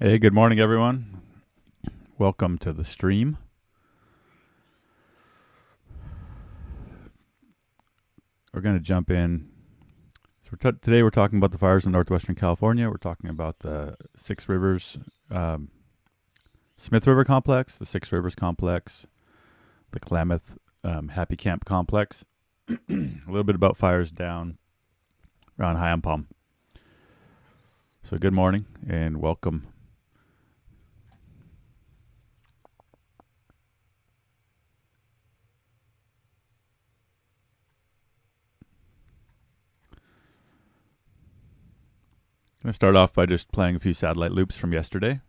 Hey, good morning, everyone. Welcome to the stream. We're going to jump in. Today we're talking about the fires in northwestern California. We're talking about the Six Rivers, Smith River Complex, the Six Rivers Complex, the Klamath Happy Camp Complex. A little bit about fires down around High on Palm. So good morning and welcome. I'm going to start off by just playing a few satellite loops from yesterday.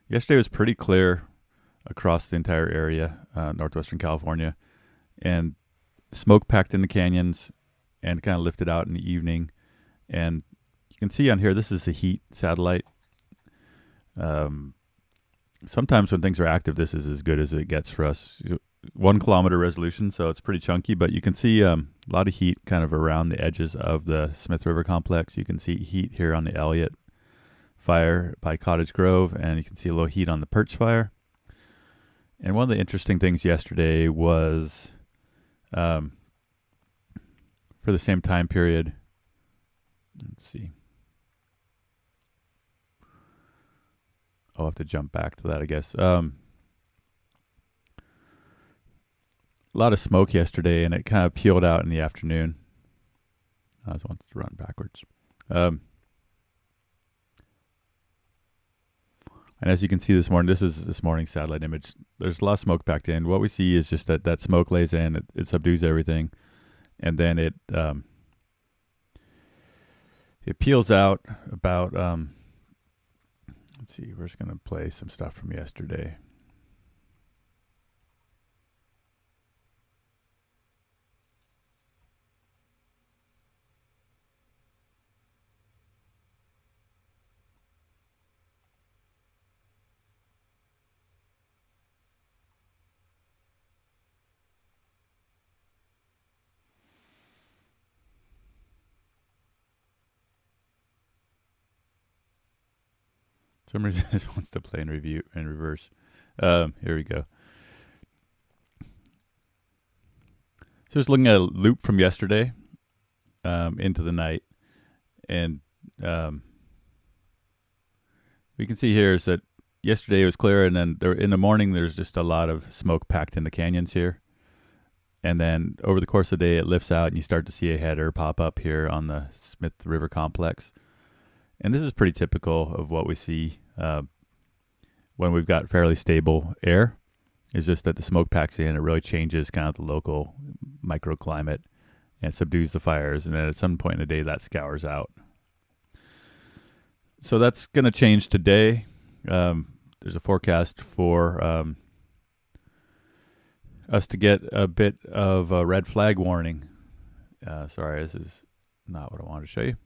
Yesterday was pretty clear across the entire area, northwestern California, and smoke packed in the canyons and kind of lifted out in the evening. And you can see on here, this is the heat satellite. Sometimes when things are active, this is as good as it gets for us. 1 kilometer resolution, so it's pretty chunky, but you can see a lot of heat kind of around the edges of the Smith River Complex. You can see heat here on the Elliott fire by Cottage Grove, and you can see a little heat on the Perch fire. And one of the interesting things yesterday was for the same time period, let's see. I'll have to jump back to that, I guess. A lot of smoke yesterday, and it kind of peeled out in the afternoon. I just want to run backwards. And as you can see this morning, this is this morning's satellite image. There's a lot of smoke packed in. What we see is just that smoke lays in, it subdues everything, and then it peels out about, let's see, we're just going to play some stuff from yesterday. For some reason, this wants to play in reverse. Here we go. So just looking at a loop from yesterday into the night, and we can see here is that yesterday it was clear, and then in the morning there's just a lot of smoke packed in the canyons here. And then over the course of the day, it lifts out, and you start to see a header pop up here on the Smith River Complex. And this is pretty typical of what we see when we've got fairly stable air. It's just that the smoke packs in, it really changes kind of the local microclimate and subdues the fires. And then at some point in the day, that scours out. So that's going to change today. There's a forecast for us to get a bit of a red flag warning. Sorry, this is not what I wanted to show you.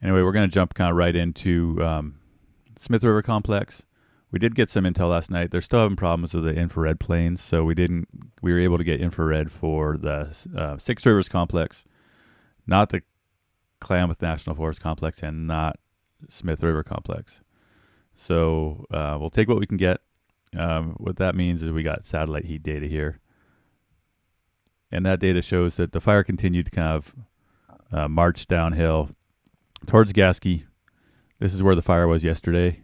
Anyway, we're going to jump kind of right into Smith River Complex. We did get some intel last night. They're still having problems with the infrared planes, so we were able to get infrared for the Six Rivers Complex, not the Klamath National Forest Complex, and not Smith River Complex. So we'll take what we can get. What that means is we got satellite heat data here. And that data shows that the fire continued to kind of march downhill towards Gasquet. This is where the fire was yesterday.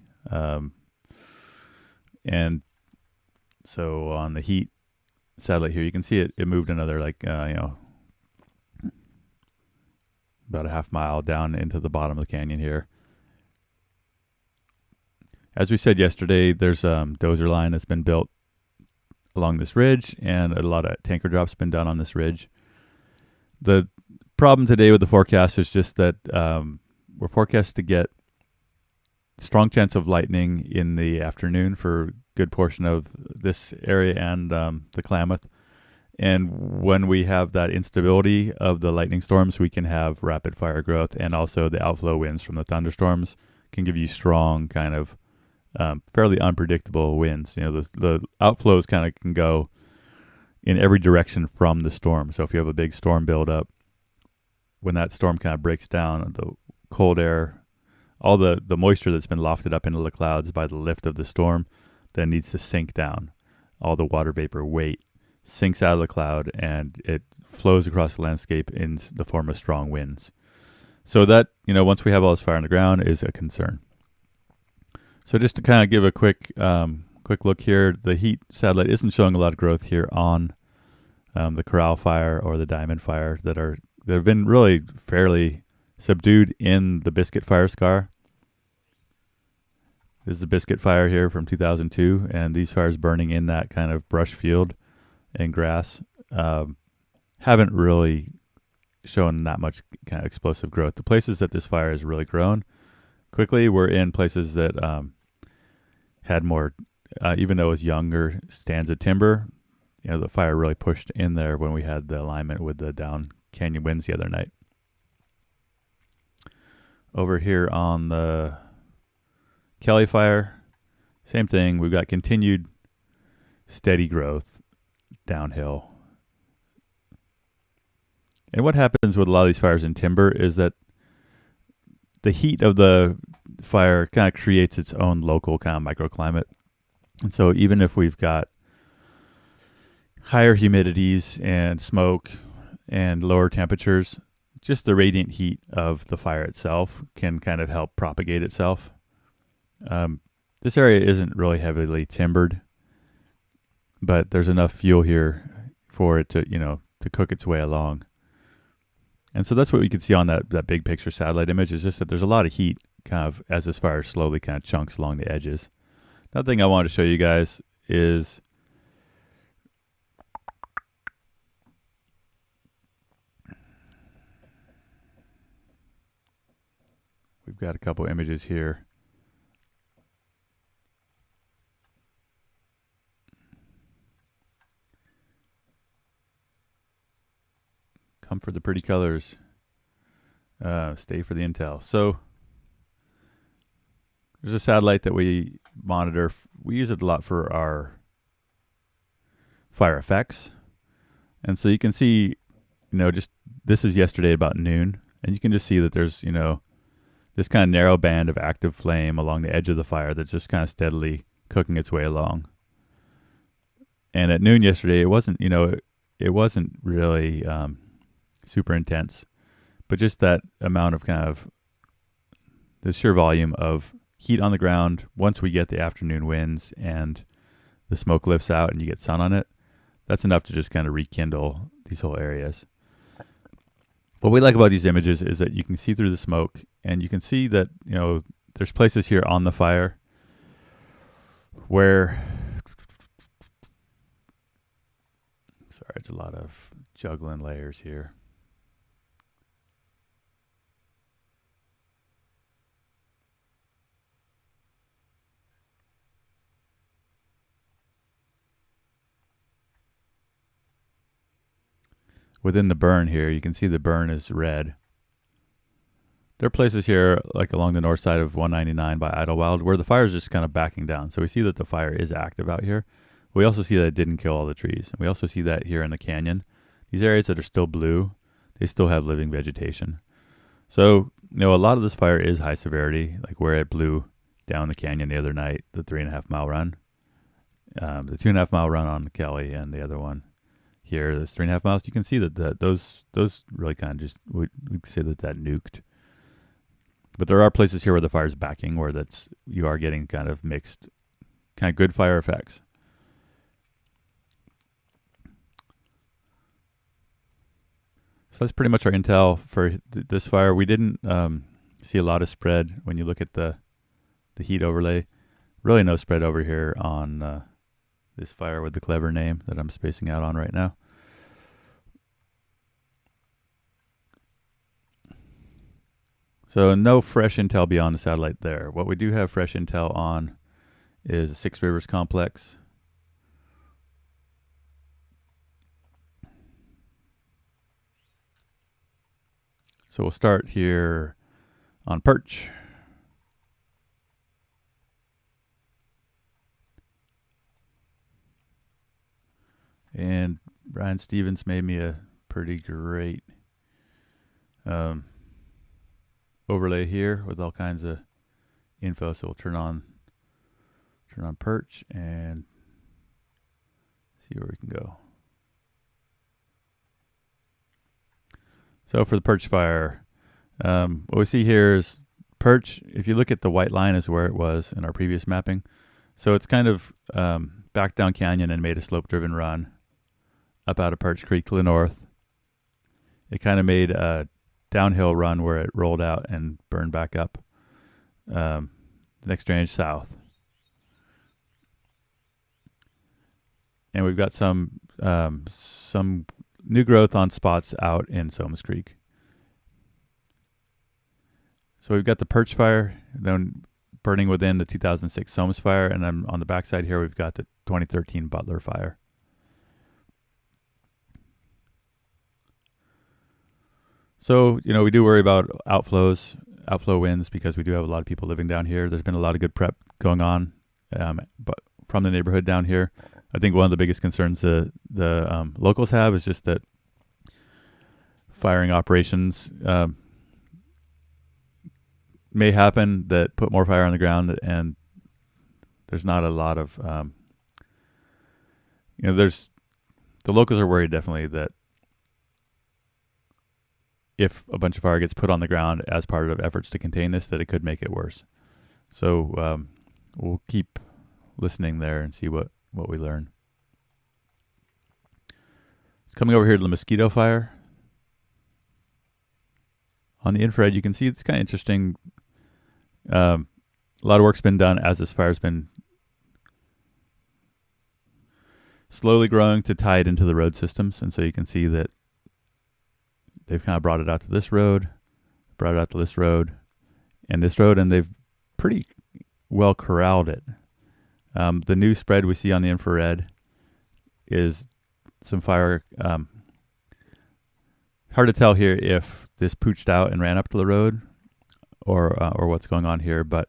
And so on the heat satellite here, you can see it moved another about a half mile down into the bottom of the canyon here. As we said yesterday, there's a dozer line that's been built along this ridge, and a lot of tanker drops been done on this ridge. The problem today with the forecast is just that we're forecast to get strong chance of lightning in the afternoon for a good portion of this area and the Klamath. And when we have that instability of the lightning storms, we can have rapid fire growth, and also the outflow winds from the thunderstorms can give you strong kind of fairly unpredictable winds. You know, the outflows kind of can go in every direction from the storm. So if you have a big storm buildup, when that storm kind of breaks down, the cold air, all the moisture that's been lofted up into the clouds by the lift of the storm, then needs to sink down. All the water vapor weight sinks out of the cloud and it flows across the landscape in the form of strong winds. So that, once we have all this fire on the ground, is a concern. So just to kind of give a quick look here, the heat satellite isn't showing a lot of growth here on the Corral fire or the Diamond fire that have been really fairly subdued in the Biscuit fire scar. This is the Biscuit fire here from 2002, and these fires burning in that kind of brush field and grass haven't really shown that much kind of explosive growth. The places that this fire has really grown quickly were in places that had more, even though it was younger stands of timber. The fire really pushed in there when we had the alignment with the down canyon winds the other night. Over here on the Kelly fire, same thing. We've got continued steady growth downhill. And what happens with a lot of these fires in timber is that the heat of the fire kind of creates its own local kind of microclimate. And so even if we've got higher humidities and smoke and lower temperatures, just the radiant heat of the fire itself can kind of help propagate itself. This area isn't really heavily timbered, but there's enough fuel here for it to, to cook its way along. And so that's what we can see on that big picture satellite image, is just that there's a lot of heat kind of as this fire slowly kind of chunks along the edges. Another thing I wanted to show you guys is we've got a couple images here. Come for the pretty colors. Stay for the intel. So there's a satellite that we monitor. We use it a lot for our fire effects. And so you can see, just this is yesterday about noon. And you can just see that there's, this kind of narrow band of active flame along the edge of the fire that's just kind of steadily cooking its way along. And at noon yesterday, it wasn't, it wasn't really super intense, but just that amount of kind of the sheer volume of heat on the ground. Once we get the afternoon winds and the smoke lifts out and you get sun on it, that's enough to just kind of rekindle these whole areas. What we like about these images is that you can see through the smoke, and you can see that, there's places here on the fire where, sorry, it's a lot of juggling layers here. Within the burn here, you can see the burn is red. There are places here, like along the north side of 199 by Idlewild, where the fire is just kind of backing down. So we see that the fire is active out here. We also see that it didn't kill all the trees. And we also see that here in the canyon. These areas that are still blue, they still have living vegetation. So, a lot of this fire is high severity, like where it blew down the canyon the other night, the 3.5 mile run. The 2.5 mile run on Kelly, and the other one here, this 3.5 miles, you can see that those really kind of just, we say that nuked. But there are places here where the fire's backing, where you are getting kind of mixed, kind of good fire effects. So that's pretty much our intel for this fire. We didn't see a lot of spread when you look at the heat overlay. Really no spread over here on this fire with the clever name that I'm spacing out on right now. So no fresh intel beyond the satellite there. What we do have fresh intel on is a Six Rivers complex. So we'll start here on Perch. And Brian Stevens made me a pretty great overlay here with all kinds of info. So we'll turn on perch and see where we can go. So for the perch fire, what we see here is perch. If you look at the white line is where it was in our previous mapping. So it's kind of back down canyon and made a slope-driven run up out of Perch Creek to the north. It kind of made a downhill run where it rolled out and burned back up the next drainage south. And we've got some new growth on spots out in Somas Creek. So we've got the Perch fire, then burning within the 2006 Somas fire, and then on the backside here we've got the 2013 Butler fire. So, we do worry about outflow winds, because we do have a lot of people living down here. There's been a lot of good prep going on, but from the neighborhood down here. I think one of the biggest concerns the locals have is just that firing operations may happen that put more fire on the ground, and there's not a lot of, the locals are worried definitely that if a bunch of fire gets put on the ground as part of efforts to contain this, that it could make it worse. So we'll keep listening there and see what we learn. It's coming over here to the mosquito fire. On the infrared, you can see it's kind of interesting. A lot of work's been done as this fire's been slowly growing to tie it into the road systems. And so you can see that they've kind of brought it out to this road, brought it out to this road, and this road, and they've pretty well corralled it. The new spread we see on the infrared is some fire. Hard to tell here if this pooched out and ran up to the road or what's going on here, but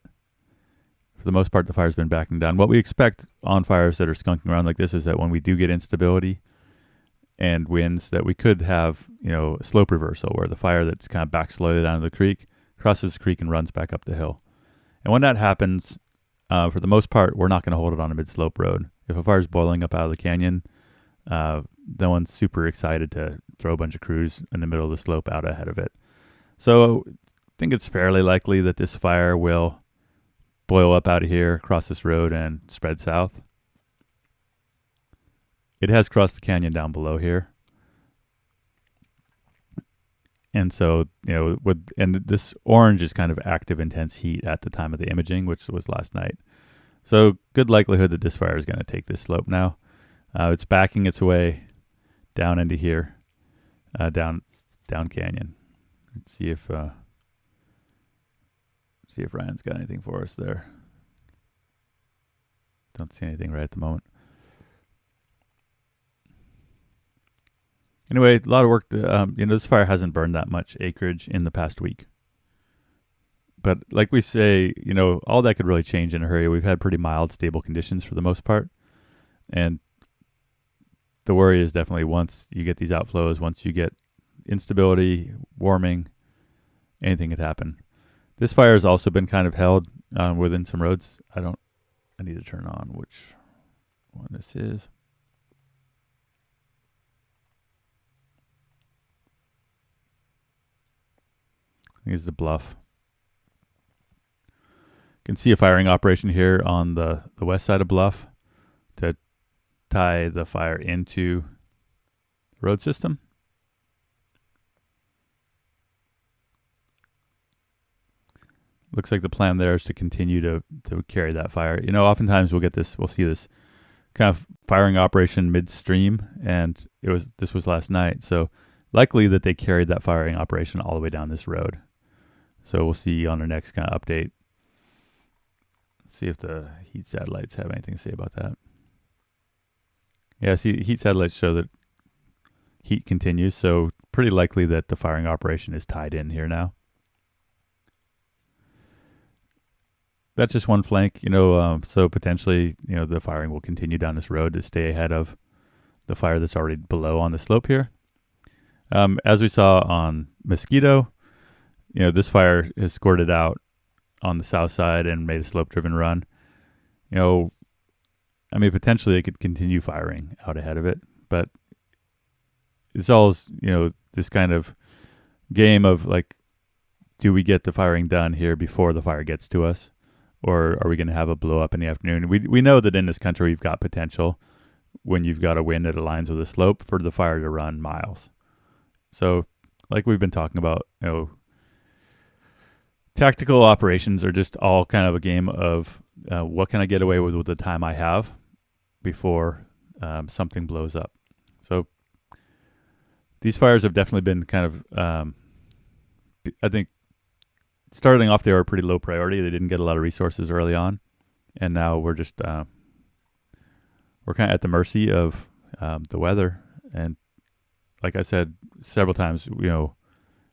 for the most part, the fire's been backing down. What we expect on fires that are skunking around like this is that when we do get instability and winds, that we could have, a slope reversal where the fire that's kind of back slowly down to the creek crosses the creek and runs back up the hill. And when that happens, for the most part, we're not going to hold it on a mid-slope road. If a fire's boiling up out of the canyon, no one's super excited to throw a bunch of crews in the middle of the slope out ahead of it. So I think it's fairly likely that this fire will boil up out of here, cross this road, and spread south. It has crossed the canyon down below here. And so, this orange is kind of active, intense heat at the time of the imaging, which was last night. So good likelihood that this fire is going to take this slope now. It's backing its way down into here, down canyon. Let's see if Ryan's got anything for us there. Don't see anything right at the moment. Anyway, a lot of work. This fire hasn't burned that much acreage in the past week. But like we say, all that could really change in a hurry. We've had pretty mild, stable conditions for the most part. And the worry is definitely once you get these outflows, once you get instability, warming, anything could happen. This fire has also been kind of held within some roads. I need to turn on which one this is. I think it's the Bluff. You can see a firing operation here on the west side of Bluff to tie the fire into the road system. Looks like the plan there is to continue to carry that fire. Oftentimes we'll see this kind of firing operation midstream, and this was last night. So likely that they carried that firing operation all the way down this road. So we'll see on our next kind of update. See if the heat satellites have anything to say about that. Yeah, see, heat satellites show that heat continues, so pretty likely that the firing operation is tied in here now. That's just one flank, so potentially, the firing will continue down this road to stay ahead of the fire that's already below on the slope here. As we saw on Mosquito, this fire has squirted out on the south side and made a slope-driven run. Potentially they could continue firing out ahead of it, but it's all, this kind of game of like, do we get the firing done here before the fire gets to us, or are we going to have a blow up in the afternoon? We know that in this country we've got potential when you've got a wind that aligns with a slope for the fire to run miles. So, like we've been talking about, tactical operations are just all kind of a game of what can I get away with the time I have before something blows up. So these fires have definitely been kind of, I think, starting off, they were a pretty low priority. They didn't get a lot of resources early on, and now we're just we're kind of at the mercy of the weather. And like I said several times,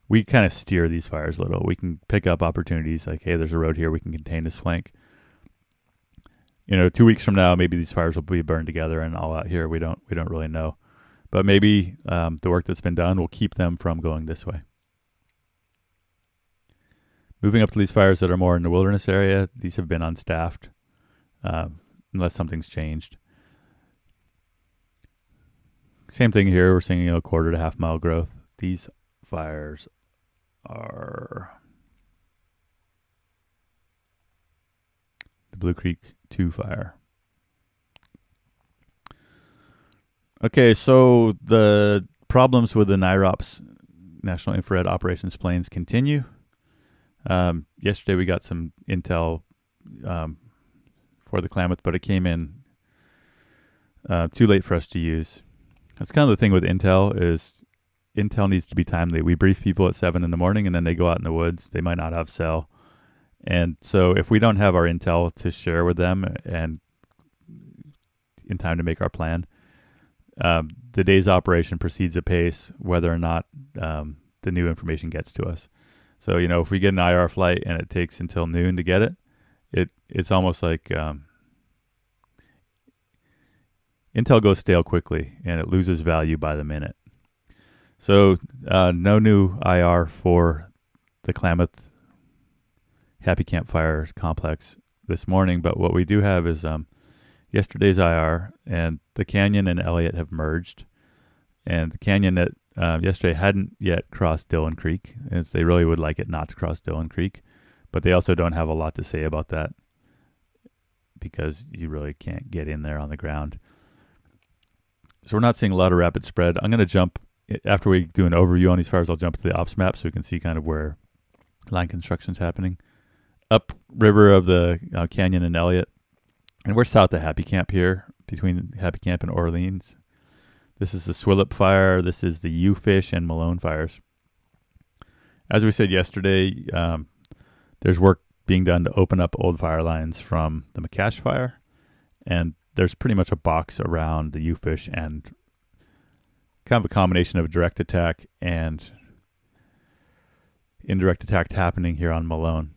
we kind of steer these fires a little. We can pick up opportunities like, hey, there's a road here, we can contain this flank. 2 weeks from now, maybe these fires will be burned together and all out here. We don't really know, but maybe the work that's been done will keep them from going this way. Moving up to these fires that are more in the wilderness area, these have been unstaffed, unless something's changed. Same thing here. We're seeing a quarter to half mile growth. These fires are the Blue Creek 2 fire. Okay, so the problems with the NIROPS, National Infrared Operations Planes, continue. Yesterday we got some intel for the Klamath, but it came in too late for us to use. That's kind of the thing with intel, is intel needs to be timely. We brief people at 7 in the morning and then they go out in the woods. They might not have cell. And so if we don't have our intel to share with them and in time to make our plan, the day's operation proceeds apace whether or not the new information gets to us. So, if we get an IR flight and it takes until noon to get it's almost like intel goes stale quickly and it loses value by the minute. So no new IR for the Klamath Happy Campfire Complex this morning, but what we do have is yesterday's IR, and the Canyon and Elliott have merged, and the Canyon that yesterday hadn't yet crossed Dillon Creek, and they really would like it not to cross Dillon Creek, but they also don't have a lot to say about that because you really can't get in there on the ground. So we're not seeing a lot of rapid spread. I'm going to jump, after we do an overview on these fires, I'll jump to the ops map so we can see kind of where line construction is happening. Up river of the Canyon and Elliott, and we're south of Happy Camp here, between Happy Camp and Orleans. This is the Swillop fire. This is the U-Fish and Malone fires. As we said yesterday, there's work being done to open up old fire lines from the McCash fire, and there's pretty much a box around the U-Fish and kind of a combination of direct attack and indirect attack happening here on Malone.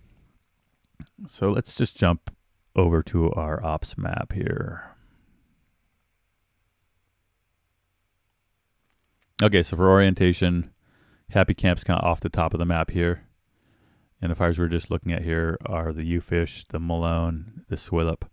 So let's just jump over to our ops map here. Okay, so for orientation, Happy Camp's kind of off the top of the map here. And the fires we're just looking at here are the U-Fish, the Malone, the Swillop.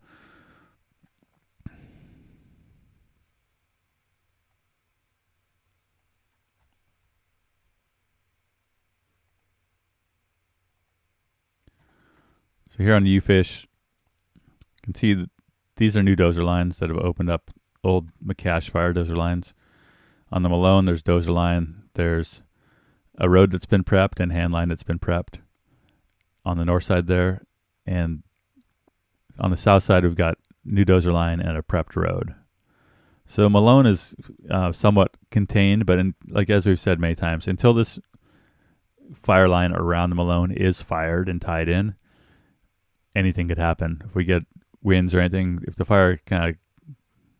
So here on the U-Fish, you can see that these are new dozer lines that have opened up old McCash fire dozer lines. On the Malone, there's dozer line. There's a road that's been prepped and hand line that's been prepped on the north side there. And on the south side, we've got new dozer line and a prepped road. So Malone is somewhat contained, but as we've said many times, until this fire line around the Malone is fired and tied in, anything could happen. If we get winds or anything, if the fire kind of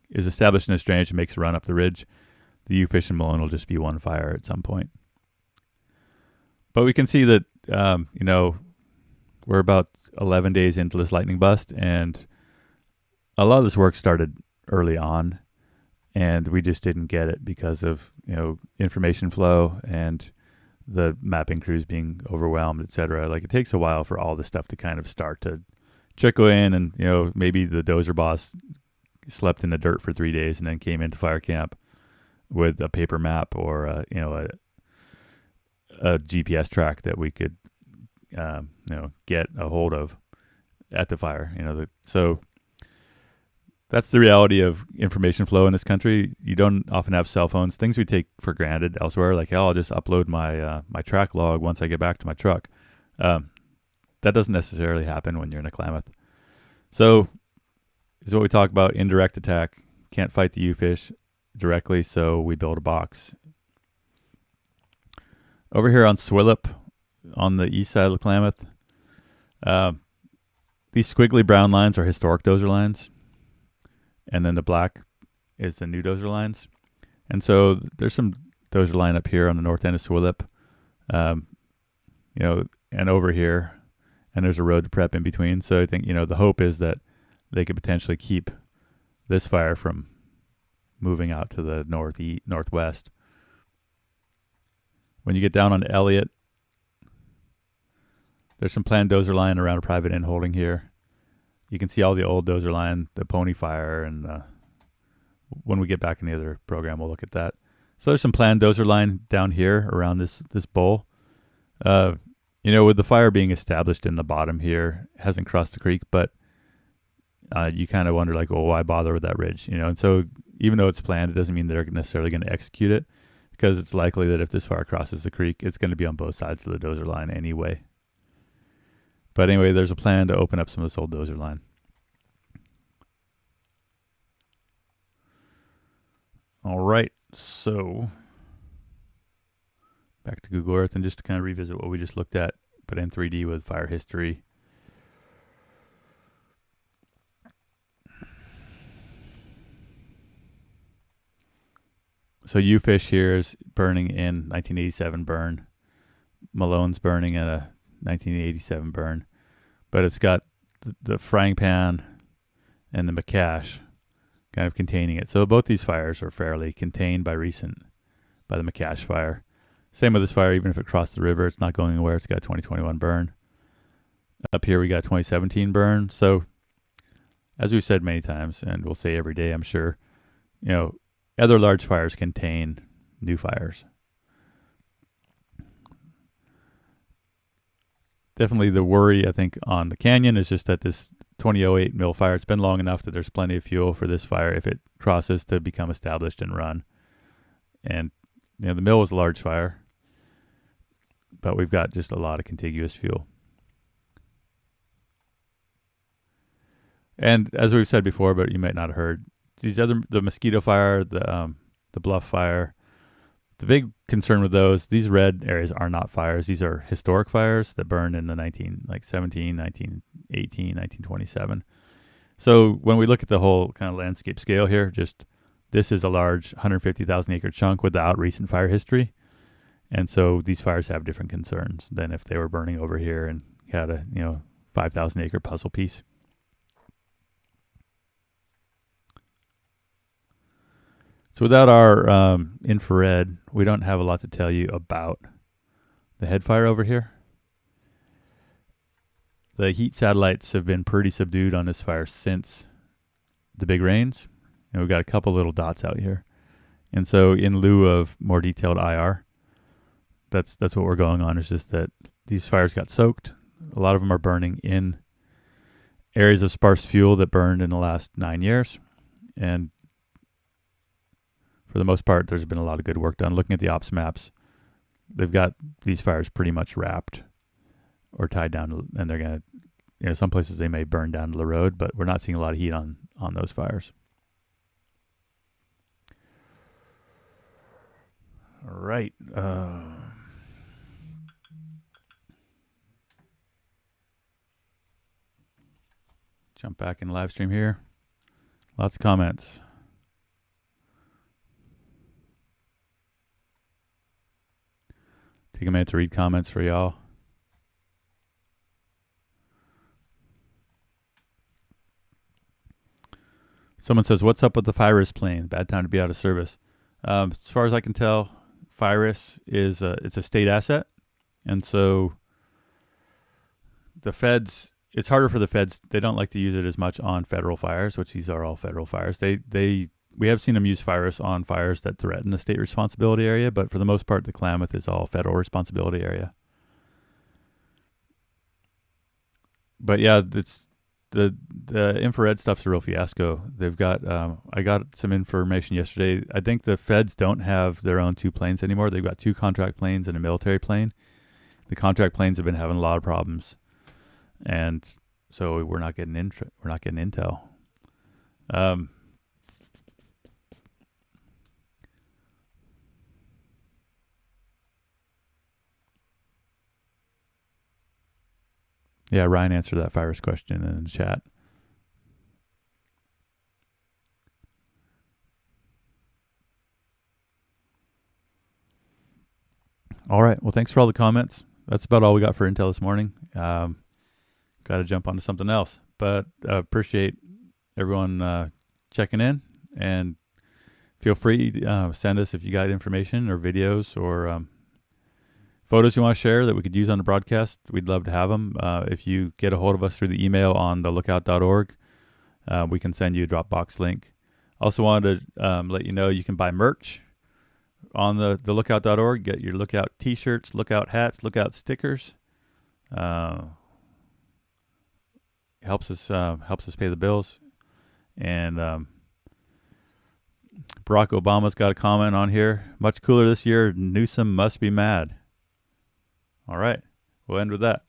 is established in this drainage and makes a run up the ridge, the U-Fish and Malone will just be one fire at some point. But we can see that, we're about 11 days into this lightning bust, and a lot of this work started early on. and we just didn't get it because of information flow and the mapping crews being overwhelmed, etc. Like, it takes a while for all this stuff to kind of start to trickle in, and maybe the dozer boss slept in the dirt for 3 days and then came into fire camp with a paper map or a GPS track that we could get a hold of at the fire. So that's the reality of information flow in this country. You don't often have cell phones. Things we take for granted elsewhere, like, I'll just upload my my track log once I get back to my truck. That doesn't necessarily happen when you're in a Klamath. So this is what we talk about: indirect attack. Can't fight the U-fish directly, so we build a box. Over here on Swillop, on the east side of the Klamath, these squiggly brown lines are historic dozer lines, and then the black is the new dozer lines. And so there's some dozer line up here on the north end of Swillop, and over here, and there's a road to prep in between. So I think, the hope is that they could potentially keep this fire from moving out to the northwest. When you get down on Elliott, there's some planned dozer line around a private end holding here. You can see all the old dozer line, the pony fire, and when we get back in the other program, we'll look at that. So there's some planned dozer line down here around this bowl. With the fire being established in the bottom here, it hasn't crossed the creek, but you kind of wonder, like, well, why bother with that ridge? And so even though it's planned, it doesn't mean they're necessarily going to execute it, because it's likely that if this fire crosses the creek, it's going to be on both sides of the dozer line anyway. But anyway, there's a plan to open up some of this old dozer line. All right, so back to Google Earth, and just to kind of revisit what we just looked at, but in 3D with fire history. So U-fish here is burning in 1987 burn. Malone's burning in a 1987 burn. But it's got the frying pan and the Macash kind of containing it. So both these fires are fairly contained by the Macash fire. Same with this fire, even if it crossed the river, it's not going anywhere. It's got a 2021 burn. Up here we got a 2017 burn. So as we've said many times, and we'll say every day, I'm sure, other large fires contain new fires. Definitely the worry, I think, on the canyon is just that this 2008 mill fire, it's been long enough that there's plenty of fuel for this fire if it crosses to become established and run. And the mill was a large fire, but we've got just a lot of contiguous fuel. And as we've said before, but you might not have heard, the mosquito fire, the bluff fire, the big concern with these red areas are not fires. These are historic fires that burned in the 1917, 1918, 1927. So when we look at the whole kind of landscape scale here, this is a large 150,000 acre chunk without recent fire history. And so these fires have different concerns than if they were burning over here and had a 5,000 acre puzzle piece. So without our infrared, we don't have a lot to tell you about the head fire over here. The heat satellites have been pretty subdued on this fire since the big rains. And we've got a couple little dots out here. And so in lieu of more detailed IR, that's what we're going on. It's just that these fires got soaked. A lot of them are burning in areas of sparse fuel that burned in the last 9 years. And for the most part, there's been a lot of good work done. Looking at the ops maps, they've got these fires pretty much wrapped or tied down, and they're going to, some places they may burn down to the road, but we're not seeing a lot of heat on those fires. All right. Jump back in the live stream here. Lots of comments. Take a minute to read comments for y'all. Someone says, "What's up with the Fires plane? Bad time to be out of service." As far as I can tell, Fires is it's a state asset, and so the feds. It's harder for the feds. They don't like to use it as much on federal fires, which these are all federal fires. We have seen them use Fires on fires that threaten the state responsibility area, but for the most part, the Klamath is all federal responsibility area. But yeah, it's the infrared stuff's a real fiasco. They've got I got some information yesterday. I think the feds don't have their own 2 planes anymore. They've got 2 contract planes and a military plane. The contract planes have been having a lot of problems, and so we're not getting intel. Yeah, Ryan answered that Fires question in the chat. All right. Well, thanks for all the comments. That's about all we got for intel this morning. Got to jump onto something else, but appreciate everyone checking in, and feel free to send us if you got information or videos or photos you want to share that we could use on the broadcast. We'd love to have them. If you get a hold of us through the email on thelookout.org, we can send you a Dropbox link. Also wanted to let you know you can buy merch on the lookout.org. Get your Lookout t-shirts, Lookout hats, Lookout stickers. Helps us pay the bills. And Barack Obama's got a comment on here. Much cooler this year. Newsom must be mad. All right. We'll end with that.